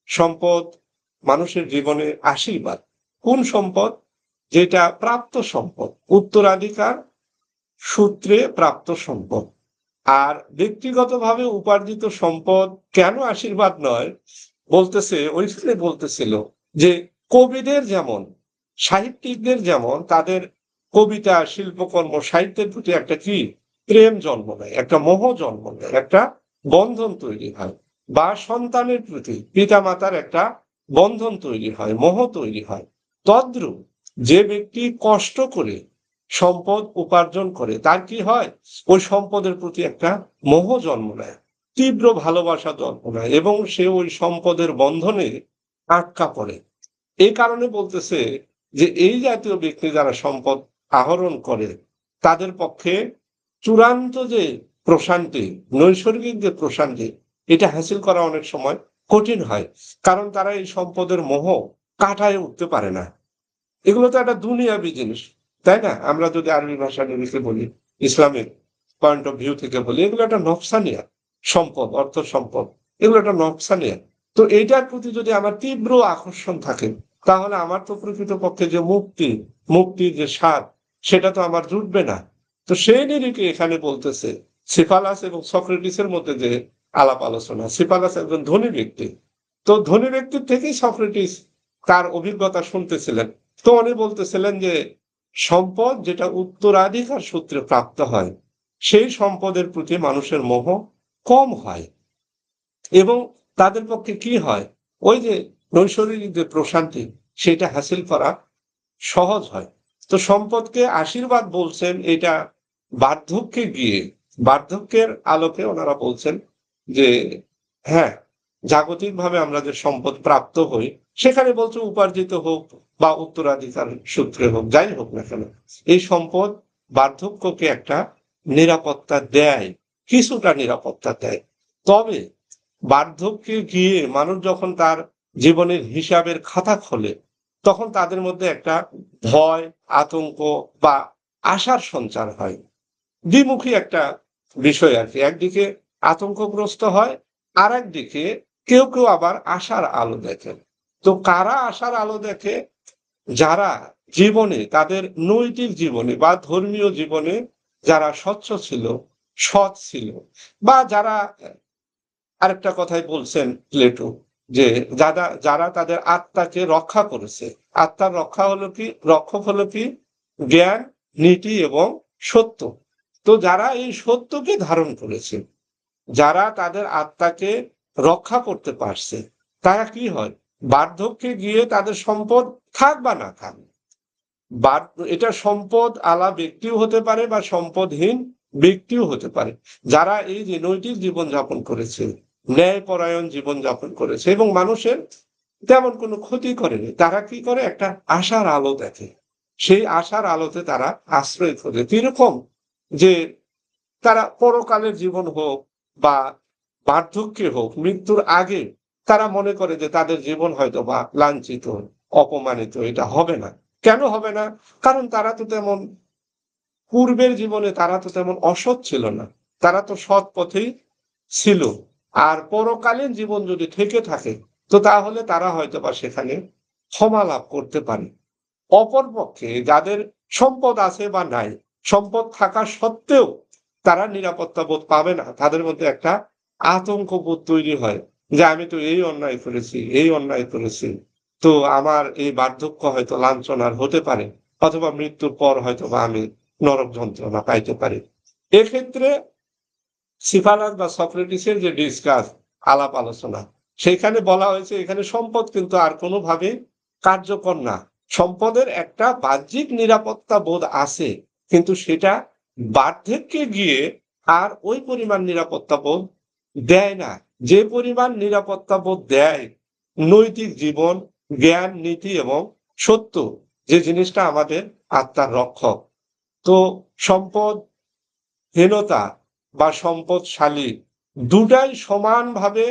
সম্পদ মানুষের জীবনে আশীর্বাদ। কোন সম্পদ? যেটা প্রাপ্ত সম্পদ, উত্তরাধিকার সূত্রে প্রাপ্ত সম্পদ। আর ব্যক্তিগতভাবে উপার্জিত সম্পদ কেন আশীর্বাদ নয়? বলতেছে, ওইখানে বলতেছিল যে কবিদের যেমন, সাহিত্যিকদের যেমন তাদের কবিতা, শিল্পকর্ম, সাহিত্যের প্রতি একটা কি প্রেম জন্ম নেয়, একটা মোহ জন্ম নেয়, একটা বন্ধন তৈরি হয়, বা সন্তানের প্রতি পিতামাতার একটা বন্ধন তৈরি হয়, মোহ তৈরি হয়। তদ্রূপ যে ব্যক্তি কষ্ট করে সম্পদ উপার্জন করে তার কি হয়? ওই সম্পদের প্রতি একটা মোহ জন্ম নেয়, তীব্র ভালোবাসা জন্ম নেয়, এবং সে ওই সম্পদের বন্ধনে আটকা পড়ে। এই কারণে বলতেছে যে এই জাতীয় ব্যক্তি যারা সম্পদ আহরণ করে তাদের পক্ষে চূড়ান্ত যে প্রশান্তি, নৈসর্গিক যে প্রশান্তি, এটা হাসিল করা অনেক সময় কঠিন হয়, কারণ তারা এই সম্পদের মোহ কাটায় উঠতে পারে না। এগুলো তো একটা দুনিয়াবি জিনিস, তাই না? আমরা যদি আরবি ভাষা নিরিখে বলি, ইসলামিক পয়েন্ট অফ ভিউ থেকে বলি, এগুলো একটা নকশানিয়া সম্পদ, অর্থ সম্পদ, এগুলো একটা নকশানিয়া। তো এইটার প্রতি যদি আমার তীব্র আকর্ষণ থাকে, তাহলে আমার তো প্রকৃতপক্ষে যে মুক্তির যে স্বাদ, সেটা তো আমার জুটবে না। তো সেই নিরিখে এখানে বলতেছে সিফালাস এবং সক্রেটিসের মধ্যে যে আলাপ আলোচনা। সিফালাস একজন ধনী ব্যক্তি, তো ধনী ব্যক্তির থেকেই সক্রেটিস তার অভিজ্ঞতা শুনতেছিলেন। তো উনি বলতেছিলেন যে সম্পদ যেটা উত্তরাধিকার সূত্রে প্রাপ্ত হয়, সেই সম্পদের প্রতি মানুষের মোহ কম হয়, এবং তাদের পক্ষে কি হয়, ওই যে নৈসর্গিক যে প্রশান্তি, সেটা হাসিল করা সহজ হয়। তো সম্পদকে আশীর্বাদ বলছেন, এটা বার্ধক্যে গিয়ে, বার্ধক্যের আলোকে ওনারা বলছেন যে হ্যাঁ, জাগতিকভাবে আমরা যে সম্পদ প্রাপ্ত হই, সেখানে বলছে উপার্জিত হোক বা উত্তরাধিকার সূত্রে হোক, যাই হোক না কেন, এই সম্পদ বার্ধক্যকে একটা নিরাপত্তা দেয়, কিছুটা নিরাপত্তা দেয়। তবে বার্ধক্যে গিয়ে মানুষ যখন তার জীবনের হিসাবের খাতা খোলে, তখন তাদের মধ্যে একটা ভয়, আতঙ্ক বা আশার সঞ্চার হয়। দ্বিমুখী একটা বিষয় আর কি। একদিকে আতঙ্কগ্রস্ত হয়, আর একদিকে কেউ কেউ আবার আশার আলো দেখে। তো কারা আশার আলো দেখে? যারা জীবনে, তাদের নৈতিক জীবনে বা ধর্মীয় জীবনে যারা স্বচ্ছ ছিল, সৎ ছিল, বা যারা, আরেকটা কথাই বলছেন প্লেটো, যে যারা যারা তাদের আত্মাকে রক্ষা করেছে। আত্মার রক্ষা হলো কি, রক্ষক হলো কি? জ্ঞান, নীতি এবং সত্য। তো যারা এই সত্যকে ধারণ করেছে, যারা তাদের আত্মাকে রক্ষা করতে পারছে, তারা কি হয়? বার্ধক্যে গিয়ে তাদের সম্পদ থাক বা না থাক, এটা সম্পদ আলা ব্যক্তিও হতে পারে বা সম্পদহীন ব্যক্তিও হতে পারে, যারা এই যে নৈতিক জীবন যাপন করেছে, ন্যায়পরায়ণ জীবন যাপন করেছে এবং মানুষের তেমন কোনো ক্ষতি করেনি, তারা কি করে? একটা আশার আলো দেখে, সেই আশার আলোতে তারা আশ্রয় খোঁজে। কিরকম? যে তারা পরকালের জীবন হোক বা বার্ধক্যে হোক, মৃত্যুর আগে তারা মনে করে যে তাদের জীবন হয়তো বা লাঞ্ছিত, অপমানিত, এটা হবে না। কেন হবে না? কারণ তারা তো তেমন, পূর্বের জীবনে তারা তো তেমন অসৎ ছিল না, তারা তো সৎ পথেই ছিল। আর পরকালীন জীবন যদি থেকে থাকে, তো তাহলে তারা হয়তো বা সেখানে ক্ষমা লাভ করতে পারে। অপরপক্ষে যাদের সম্পদ আছে বা নাই, সম্পদ থাকা সত্ত্বেও তারা নিরাপত্তা বোধ পাবে না, তাদের মধ্যে একটা আতঙ্ক বোধ তৈরি হয় যে আমি তো এই অন্যায় করেছি, এই অন্যায় করেছি, তো আমার এই বার্ধক্য হয়তো লাঞ্ছনার হতে পারে, অথবা মৃত্যুর পর হয়তো বা আমি নরক যন্ত্রণা পাইতে পারি। এক্ষেত্রে সিফালাস বা সক্রেটিসের যে ডিসকাস, আলাপ আলোচনা, সেখানে বলা হয়েছে এখানে সম্পদ কিন্তু আর কোনোভাবে কার্যকর না। সম্পদের একটা বাহ্যিক নিরাপত্তা বোধ আছে, কিন্তু সেটা বার্ধক্যে গিয়ে আর ওই পরিমাণ নিরাপত্তা বোধ দেয় না, যে পরিমাণ নিরাপত্তা বোধ দেয় নৈতিক জীবন, জ্ঞান, নীতি এবং সত্য, যে জিনিসটা আমাদের আত্মার রক্ষক। তো সম্পদহীনতা বা সম্পদশালী দুটাই সমানভাবে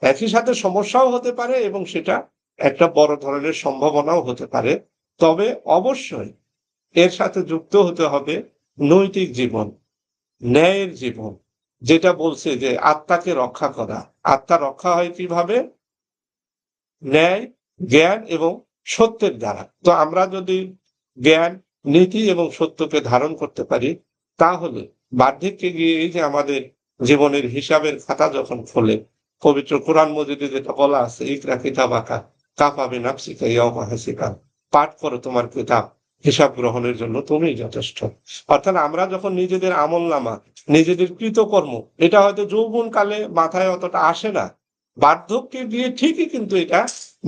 একই সাথে সমস্যাও হতে পারে, এবং সেটা একটা বড় ধরনের সম্ভাবনাও হতে পারে। তবে অবশ্যই এর সাথে যুক্ত হতে হবে নৈতিক জীবন, ন্যায়ের জীবন, যেটা বলছে যে আত্মাকে রক্ষা করা। আত্মা রক্ষা হয় কিভাবে? ন্যায়, জ্ঞান এবং সত্যের দ্বারা। তো আমরা যদি জ্ঞান, নীতি এবং সত্যকে ধারণ করতে পারি, তাহলে বার্ধক্যে গিয়ে এই যে আমাদের জীবনের হিসাবের খাতা যখন খোলে, পবিত্র কোরআন মজিদে যেটা বলা আছে, ইকরা কিতাবাকা কাফা বিনাফসিকা ইয়াওমা হাসিবা, পাঠ করো তোমার কিতাব, হিসাব গ্রহণের জন্য তুমিই যথেষ্ট। অর্থাৎ আমরা যখন নিজেদের আমলনামা, নিজেদের কৃতকর্ম, এটা হয়তো যৌবনকালে মাথায় অতটা আসে না, বার্ধক্যে গিয়ে ঠিকই কিন্তু এটা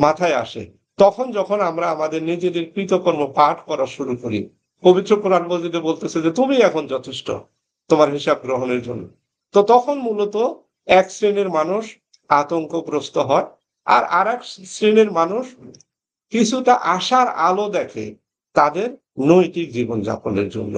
মাথায় আসে। তখন যখন আমরা আমাদের নিজেদের কৃতকর্ম পাঠ করা শুরু করি, পবিত্র কোরআন মজিদে বলতেছে যে তুমি এখন যথেষ্ট তোমার হিসাব গ্রহণের জন্য। তো তখন মূলত এক শ্রেণীর মানুষ আতঙ্কগ্রস্ত হয়, আর আরেক শ্রেণীর মানুষ কিছুটা আশার আলো দেখে তাদের নৈতিক জীবনযাপনের জন্য।